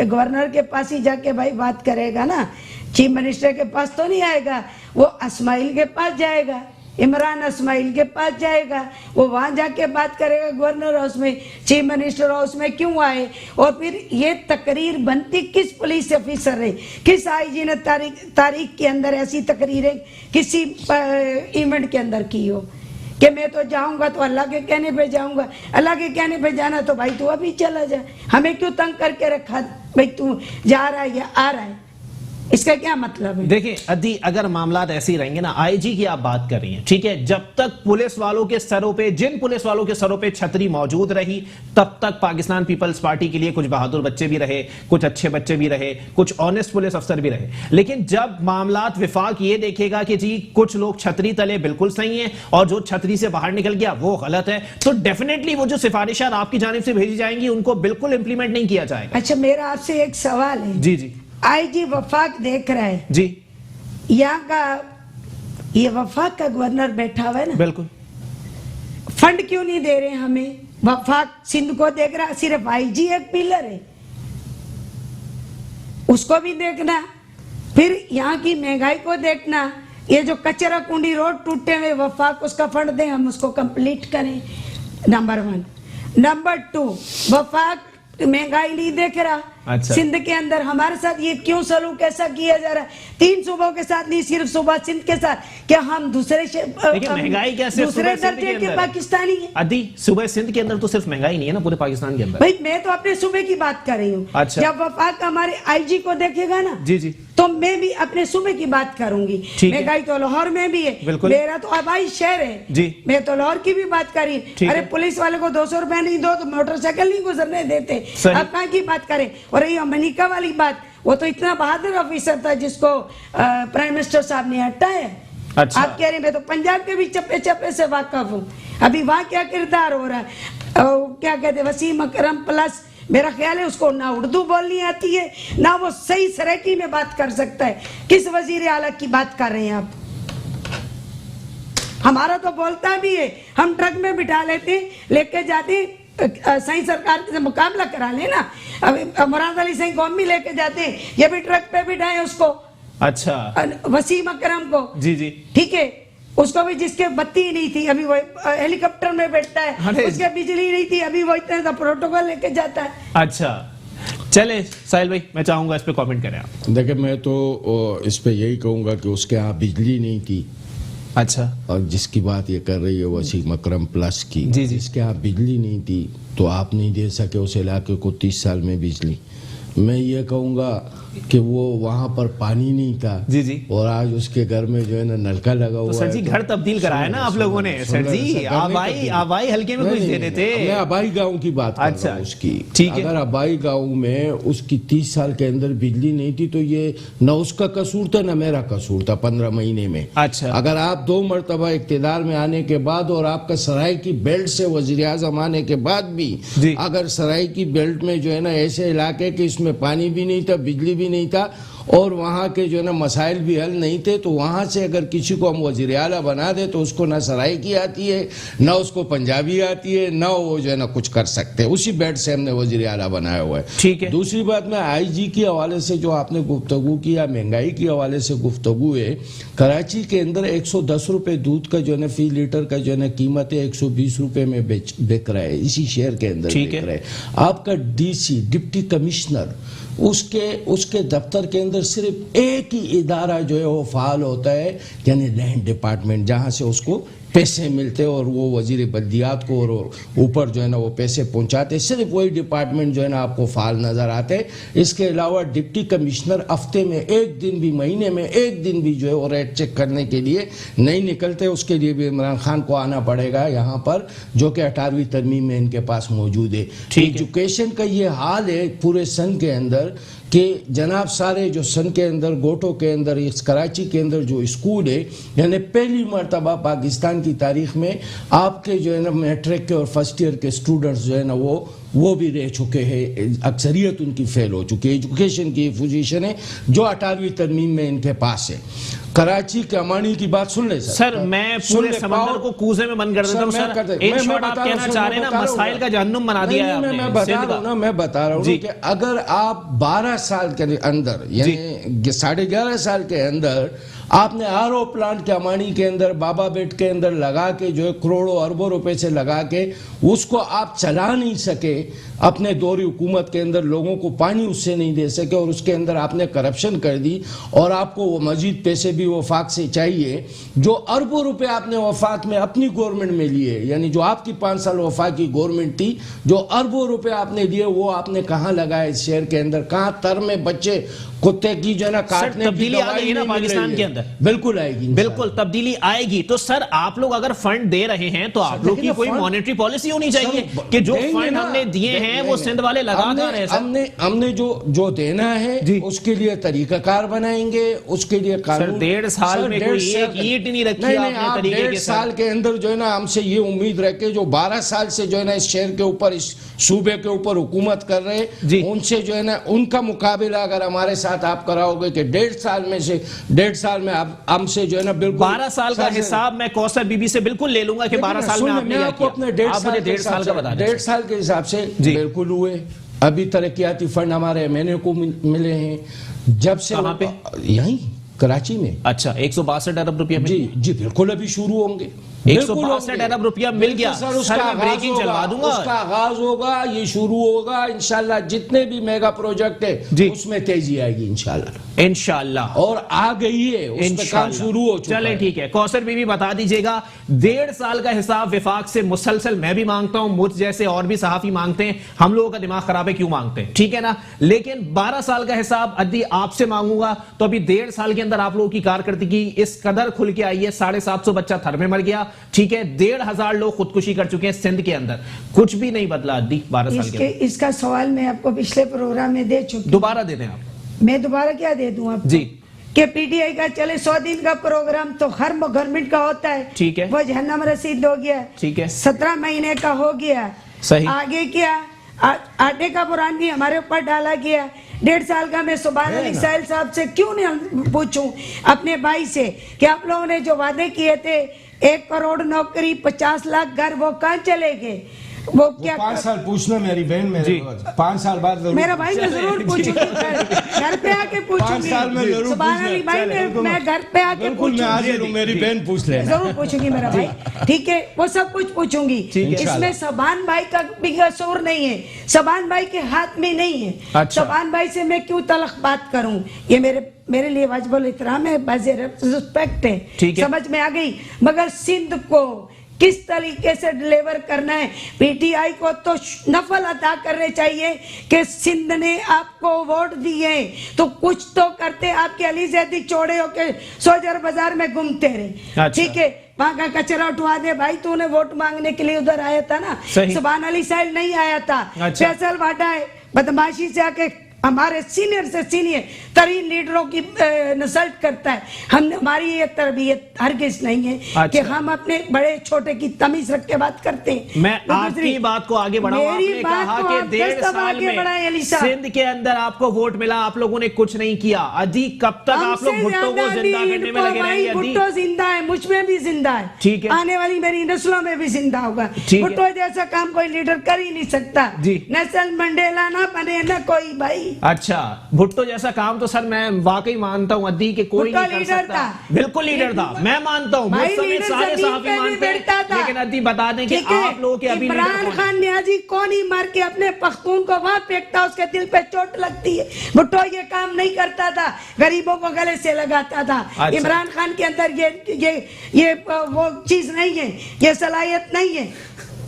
गवर्नर के पास ही जाके भाई बात करेगा ना, चीफ मिनिस्टर के पास तो नहीं आएगा, वो अस्माइल के पास जाएगा, इमरान अस्माइल के पास जाएगा, वो वहां जाके बात करेगा गवर्नर हाउस में, चीफ मिनिस्टर हाउस में क्यों आए। और फिर ये तकरीर बनती किस पुलिस ऑफिसर ने, किस आईजी ने तारीख के अंदर ऐसी तकरीरें किसी इवेंट के अंदर की हो कि मैं तो जाऊंगा तो अल्लाह के कहने पे जाऊंगा, अल्लाह के कहने पे जाना तो भाई तू अभी चला जा, हमें क्यों तंग करके रखा भाई, तू जा रहा है या आ रहा है, इसका क्या मतलब है? देखिए अदी, अगर मामलात ऐसे ही रहेंगे ना, आईजी की आप बात कर रही हैं, ठीक है, जब तक पुलिस वालों के सरों पे, जिन पुलिस वालों के सरों पे छतरी मौजूद रही, तब तक पाकिस्तान पीपल्स पार्टी के लिए कुछ बहादुर बच्चे भी रहे, कुछ अच्छे बच्चे भी रहे, कुछ ऑनेस्ट पुलिस अफसर भी रहे। लेकिन जब मामलात विफाक ये देखेगा कि जी कुछ लोग छतरी तले बिल्कुल सही हैं और जो छतरी से बाहर निकल गया वो गलत है, तो डेफिनेटली वो जो सिफारिशात आपकी जानिब से भेजी जाएंगी उनको बिल्कुल इंप्लीमेंट नहीं किया जाएगा। अच्छा, मेरा आपसे एक सवाल है। जी जी। आईजी वफाक देख रहा है जी, यहाँ का ये वफाक का गवर्नर बैठा हुआ है ना, बिल्कुल, फंड क्यों नहीं दे रहे हमें? वफाक सिंध को देख रहा, सिर्फ आईजी एक पिलर है, उसको भी देखना, फिर यहाँ की महंगाई को देखना, ये जो कचरा कुंडी रोड टूटे हुए, वफाक उसका फंड दे, हम उसको कंप्लीट करें, नंबर 1। नंबर 2, वफाक महंगाई नहीं देख रहा। अच्छा। सिंध के अंदर हमारे साथ ये क्यों सलूक ऐसा किया जा रहा है? 3 सूबों के साथ नहीं, सिर्फ सूबा सिंध के साथ, क्या हम दूसरे महंगाई कैसे दूसरे दर्जे के पाकिस्तानी है? अदी, सूबे सिंध के अंदर तो सिर्फ महंगाई नहीं है ना, पूरे पाकिस्तान के अंदर। भाई मैं तो अपने सूबे की बात कर रही हूँ। अच्छा। जब वफाक हमारे आईजी को देखेगा ना, जी जी, तो मैं भी अपने सूबे की बात करूंगी। महंगाई तो लाहौर में भी है, मेरा तो आबाई शहर है जी, मैं तो लाहौर की भी बात करी। अरे पुलिस वाले को 200 रुपए नहीं दो तो मोटरसाइकिल नहीं गुजरने देते, अब कहाँ की बात करें। और ये मनिका वाली बात, वो तो इतना बहादुर ऑफिसर था जिसको प्राइम मिनिस्टर साहब ने हटाया। अच्छा। आप कह रहे हैं मैं तो पंजाब के भी चप्पे चप्पे से वाकिफ हूँ, अभी वहाँ क्या किरदार हो रहा है, क्या कहते हैं, वसीम अकरम प्लस, मेरा ख्याल है उसको ना उर्दू बोलनी आती है ना वो सही सराइकी में बात कर सकता है। किस वजीर आला की बात कर रहे हैं आप? हमारा तो बोलता भी है, हम ट्रक में बिठा लेते, लेके जाते, सही सरकार से मुकाबला करा लेना। अब मुराद अली सही कौम भी लेके जाते, ये भी ट्रक पे बिठाए उसको। अच्छा। वसीम अकरम को, जी जी, ठीक है, उसको भी जिसके बत्ती नहीं थी, अभी वो हेलीकॉप्टर में बैठता है, उसके बिजली नहीं थी, अभी वो इतना प्रोटोकॉल लेके जाता है। अच्छा, चले साहिल भाई, मैं चाहूंगा इस पे कमेंट करें आप। देखिए मैं तो इस पे यही कहूंगा कि उसके यहाँ बिजली नहीं थी। अच्छा। और जिसकी बात ये कर रही है वसीम अकरम प्लस की, जी जी, जिसके यहाँ बिजली नहीं थी तो आप नहीं दे सके उस इलाके को 30 साल में बिजली। मैं ये कहूँगा कि वो वहाँ पर पानी नहीं था जी जी, और आज उसके घर में जो है ना नलका लगा हुआ है। सर जी घर तब्दील कराया ना आप लोगों ने। सर जी आबाई हल्के में कुछ दे रहे थे। मैं आबाई गांव की बात कर रहा हूं उसकी। ठीक है, अगर आबाई गांव में उसकी 30 साल के अंदर बिजली नहीं थी तो ये न उसका कसूर था न मेरा कसूर था 15 महीने में। अच्छा, अगर आप 2 मरतबा इक्तिदार में आने के बाद और आपका सराय की बेल्ट से वज़ीर आज़म आने के बाद भी अगर सराय की बेल्ट में जो है ना ऐसे इलाके के इसमें पानी भी नहीं था, बिजली भी नहीं था और वहाँ के जो है ना मसाइल भी हल नहीं थे, तो वहाँ से अगर किसी को हम वज़ीर आला बना दे तो उसको ना सराय की आती है, ना उसको पंजाबी आती है, ना वो जो है ना कुछ कर सकते हैं। उसी बेड से हमने वज़ीर आला बनाया हुआ है। ठीक है। दूसरी बात, मैं आईजी के हवाले से जो आपने गुफ्तगू की या महंगाई के हवाले से गुफ्तगू है, कराची के अंदर 110 रुपये दूध का जो है ना फी लीटर का जो है ना कीमत है 120 रुपये में बिक रहा है, इसी शहर के अंदर बिक रहा है। आपका डीसी डिप्टी कमिश्नर उसके दफ्तर के अंदर सिर्फ एक ही इदारा जो है वो फाल होता है, यानी लैंड डिपार्टमेंट, जहां से उसको पैसे मिलते और वो वजीर बल्दियात को और ऊपर जो है ना वो पैसे पहुंचाते, सिर्फ वही डिपार्टमेंट जो है ना आपको फाल नजर आते। इसके अलावा डिप्टी कमिश्नर हफ्ते में एक दिन भी, महीने में एक दिन भी जो है वो रेट चेक करने के लिए नहीं निकलते। उसके लिए भी इमरान खान को आना पड़ेगा यहाँ पर, जो कि 18वीं तरमीम में इनके पास मौजूद है। एजुकेशन का ये हाल है पूरे सन के अंदर कि जनाब सारे जो सन के अंदर, गोटो के अंदर, इस कराची के अंदर जो स्कूल है, यानी पहली मरतबा पाकिस्तान की तारीख में आपके जो है ना मैट्रिक के और फर्स्ट ईयर के स्टूडेंट्स जो है ना वो भी रह चुके हैं, अक्सरियत उनकी फेल हो चुकी है। एजुकेशन की पोजीशन है जो 18वीं तरमीम में इनके पास है। कराची कमानी की बात सुन ले सर मैं पूरे समंदर को कूजे में बंद कर देता हूं सर। इन शॉर्ट आप कहना चाह रहे हैं ना मसाइल का जहन्नुम बना दिया है आपने। मैं बता रहा हूं कि अगर आप 12 साल के अंदर यानी 11.5 साल के अंदर आपने आरओ प्लांट कमानी के अंदर बाबा बेट के अंदर लगा के जो है करोड़ों अरबों रुपए से लगा के उसको आप चला नहीं सके, अपने दौरी हुकूमत के अंदर लोगों को पानी उससे नहीं दे सके और उसके अंदर आपने करप्शन कर दी और आपको वो मजीद पैसे भी वफाक से चाहिए, जो अरबों रुपए आपने वफाक में अपनी गवर्नमेंट में लिए, यानी जो आपकी 5 साल वफाक की गवर्नमेंट थी, जो अरबों रुपए आपने लिए वो आपने कहाँ लगाए इस शहर के अंदर? कहाँ तर में बच्चे कुत्ते की जो है ना काटने की दवाई ना पाकिस्तान के अंदर बिल्कुल आएगी, बिल्कुल तब्दीली आएगी। तो सर आप लोग अगर फंड दे रहे हैं तो आप लोग की कोई मॉनेटरी पॉलिसी होनी चाहिए कि जो फंड हमने दिए हैं वो सिंध वाले लगा कर रहे हैं। हमने जो देना है उसके लिए तरीकाकार बनाएंगे, उसके लिए कानून। 1.5 साल में कोई एक ईंट नहीं रखी आपने तरीके के। 1.5 साल के अंदर जो है ना हमसे ये उम्मीद रखे जो 12 साल से जो है ना इस शहर के ऊपर, इस सूबे के ऊपर हुकूमत कर रहे, उनसे जो है ना उनका मुकाबला अगर हमारे साथ आप कराओगे कि 1.5 साल में आप हमसे जो है ना बिल्कुल 12 साल का हिसाब मैं कौसर बीबी से बिल्कुल ले लूंगा कि 12 साल में आपने आपको अपने 1.5 साल का बता दें। 1.5 साल के हिसाब से बिल्कुल हुए। अभी तरक्याती फंड हमारे MNA को मिले हैं जब से। कहां पे? यहीं कराची में। अच्छा 162 अरब रुपया जी बिल्कुल अभी शुरू होंगे। 162 अरब रुपया मिल गया सर, उसका ब्रेकिंग चलवा दूंगा, उसका आगाज होगा, ये शुरू होगा इंशाल्लाह। जितने भी मेगा प्रोजेक्ट है उसमें तेजी आएगी इंशाल्लाह और आ गई है, उसमें काम शुरू हो चुका है। चले ठीक है, कौसर बीबी बता दीजिएगा 1.5 साल का हिसाब विफाक से मुसलसल मैं भी मांगता हूं, मुझ जैसे और भी सहाफी मांगते हैं, हम लोगों का दिमाग खराब है क्यों मांगते हैं, ठीक है ना। लेकिन 12 साल का हिसाब अद्दी आपसे मांगूंगा तो अभी 1.5 साल के अंदर आप लोगों की कारकर्दगी इस कदर खुल के आई है। 750 बच्चा थर में मर गया, ठीक है। 1,500 लोग खुदकुशी कर चुके हैं सिंध के अंदर, कुछ भी नहीं बदला अद्दी 12 साल के। इसका सवाल मैं आपको पिछले प्रोग्राम में दे चुकी, दोबारा दे दें आप। मैं दोबारा क्या दे दूं आपको? जी कि PTI का चले 100 दिन का प्रोग्राम तो हर गवर्नमेंट का होता है, ठीक है। वो जहन्नम रसीद हो गया, ठीक है। 17 महीने का हो गया, सही। आगे क्या आटे का पुरान भी हमारे ऊपर डाला गया। 1.5 साल का मैं सुभान अली साहिल साहब से क्यों नहीं पूछूं अपने भाई से कि आप लोगों ने जो वादे किए थे 1 करोड़ नौकरी 50 लाख घर, वो कहाँ चले गए? वो क्या 5 साल पूछना मेरी बहन, मेरे 5 साल बाद मेरा भाई मैं जरूर पूछूंगी, घर पे आके पूछूंगी। 5 साल में जरूर सुभान अली भाई मैं घर पे आके पूछूंगी, मेरी बहन पूछ ले, जरूर पूछूंगी मेरा भाई, ठीक है। वो सब कुछ पूछूंगी, इसमें सबान भाई का भी कसूर नहीं है, सबान भाई के हाथ में नहीं है। सबान भाई से मैं क्यों तलख बात करूं? ये मेरे लिए वाजिबुल इहतराम है, बाज़ रिस्पेक्ट है, समझ में आ गई। मगर सिंध को किस तरीके से डिलीवर करना है। पीटीआई को तो नफल अदा करने चाहिए कि सिंध ने आपको वोट दिए तो कुछ तो करते। आपके अली जैदी चौड़े होके सोजर बाजार में घूमते रहे, ठीक है, वहां का कचरा उठवा दे भाई। तूने वोट मांगने के लिए उधर आया था ना, सुभान अली साहिल नहीं आया था। फैसल वाडा है बदमाशी से आके हमारे सीनियर से सीनियर तरीन लीडरों की इंसल्ट करता है। हमने हमारी ये तरबियत हरगिज नहीं है कि हम अपने बड़े छोटे की तमीज रख के बात करते हैं। मैं आपकी बात को आगे बढ़ाऊं। आपने कहा कि 1.5 साल में सिंध के अंदर आपको वोट मिला, आप लोगों ने कुछ नहीं किया। अजी कब तक आप लोग भुट्टो को जिंदा करने में लगे रहेंगे? भुट्टो जिंदा है, मुझ में भी जिंदा है, ठीक है, आने वाली मेरी नस्लों में भी जिंदा होगा। भुट्टो जैसा काम कोई लीडर कर ही नहीं सकता। नेल्सन मंडेला ना बने ना कोई भाई। अच्छा, भुट्टो जैसा काम तो सर मैं वाकई मानता हूँ अद्दी कि कोई नहीं कर सकता। बिल्कुल लीडर था, मैं मानता हूँ, मुझ समेत सारे सहाफी मानते हैं। लेकिन अद्दी बता दें कि आप लोगों के अभी इमरान खान न्याजी कौन ही मार के अपने पख्तून को वहां फेंकता, उसके दिल पे चोट लगती है। भुट्टो ये काम नहीं करता था, गरीबों को गले से लगाता था। इमरान खान के अंदर ये वो चीज नहीं है, ये सलाहियत नहीं है।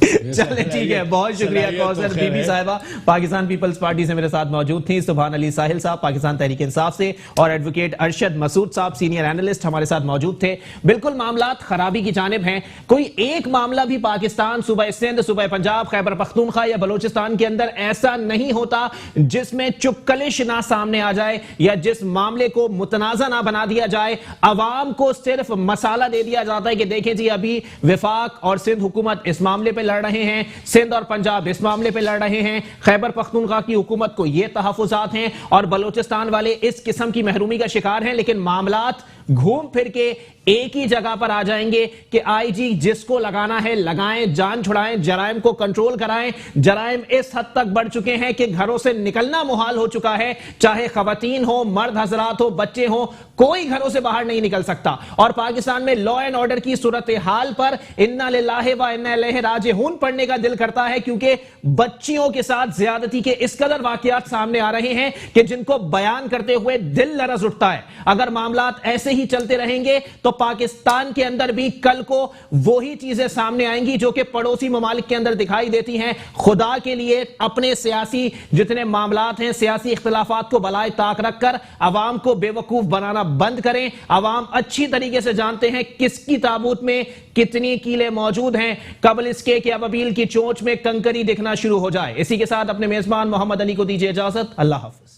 चले ठीक है, बहुत शुक्रिया कौसर बीबी साहिबा पाकिस्तान पीपल्स पार्टी से मेरे साथ मौजूद थी। सुभान अली साहिल साहब पाकिस्तान तहरीक इंसाफ से और एडवोकेट अरशद मसूद साहब सीनियर एनालिस्ट हमारे साथ मौजूद थे। बिल्कुल मामलात खराबी की जानिब हैं। कोई एक मामला भी पाकिस्तान, सूबा सिंध, सूबा पंजाब, खैबर पख्तूनख्वा या बलोचिस्तान के अंदर ऐसा नहीं होता जिसमें चुपकलिश ना सामने आ जाए या जिस मामले को मुतनाज़ा ना बना दिया जाए। अवाम को सिर्फ मसाला दे दिया जाता है कि देखें जी अभी विफाक और सिंध हुकूमत इस मामले पर लड़ रहे हैं, सिंध और पंजाब इस मामले पे लड़ रहे हैं, खैबर पख्तूनख्वा की हुकूमत को ये तहफ़्फ़ुज़ात हैं और बलोचिस्तान वाले इस किस्म की महरूमी का शिकार हैं। लेकिन मामलात घूम फिर के एक ही जगह पर आ जाएंगे कि आईजी जिसको लगाना है लगाएं, जान छुड़ाएं, जराइम को कंट्रोल कराएं। जराइम इस हद तक बढ़ चुके हैं कि घरों से निकलना मुहाल हो चुका है। चाहे खवातीन हो, मर्द हजरात हो, बच्चे हो, कोई घरों से बाहर नहीं निकल सकता। और पाकिस्तान में लॉ एंड ऑर्डर की सूरत हाल पर इन्ना लिल्लाहि व इन्ना इलैहि राजिऊन पढ़ने का दिल करता है, क्योंकि बच्चियों के साथ ज्यादती के इस कदर वाकयात सामने आ रहे हैं कि जिनको बयान करते हुए दिल लरज उठता है। अगर मामलात ऐसे ही चलते रहेंगे तो पाकिस्तान के अंदर भी कल को वही चीजें सामने आएंगी जो कि पड़ोसी ममालिक के अंदर दिखाई देती हैं। खुदा के लिए अपने सियासी जितने मामलात हैं, सियासी इख्तिलाफात को बलाए ताक रखकर अवाम को बेवकूफ बनाना बंद करें। अवाम अच्छी तरीके से जानते हैं किसकी ताबूत में कितनी कीले मौजूद हैं, कबल इसके कि अबाबील की चोंच में कंकरी दिखना शुरू हो जाए। इसी के साथ अपने मेजबान मोहम्मद अली को दीजिए इजाजत। अल्लाह हाफिज।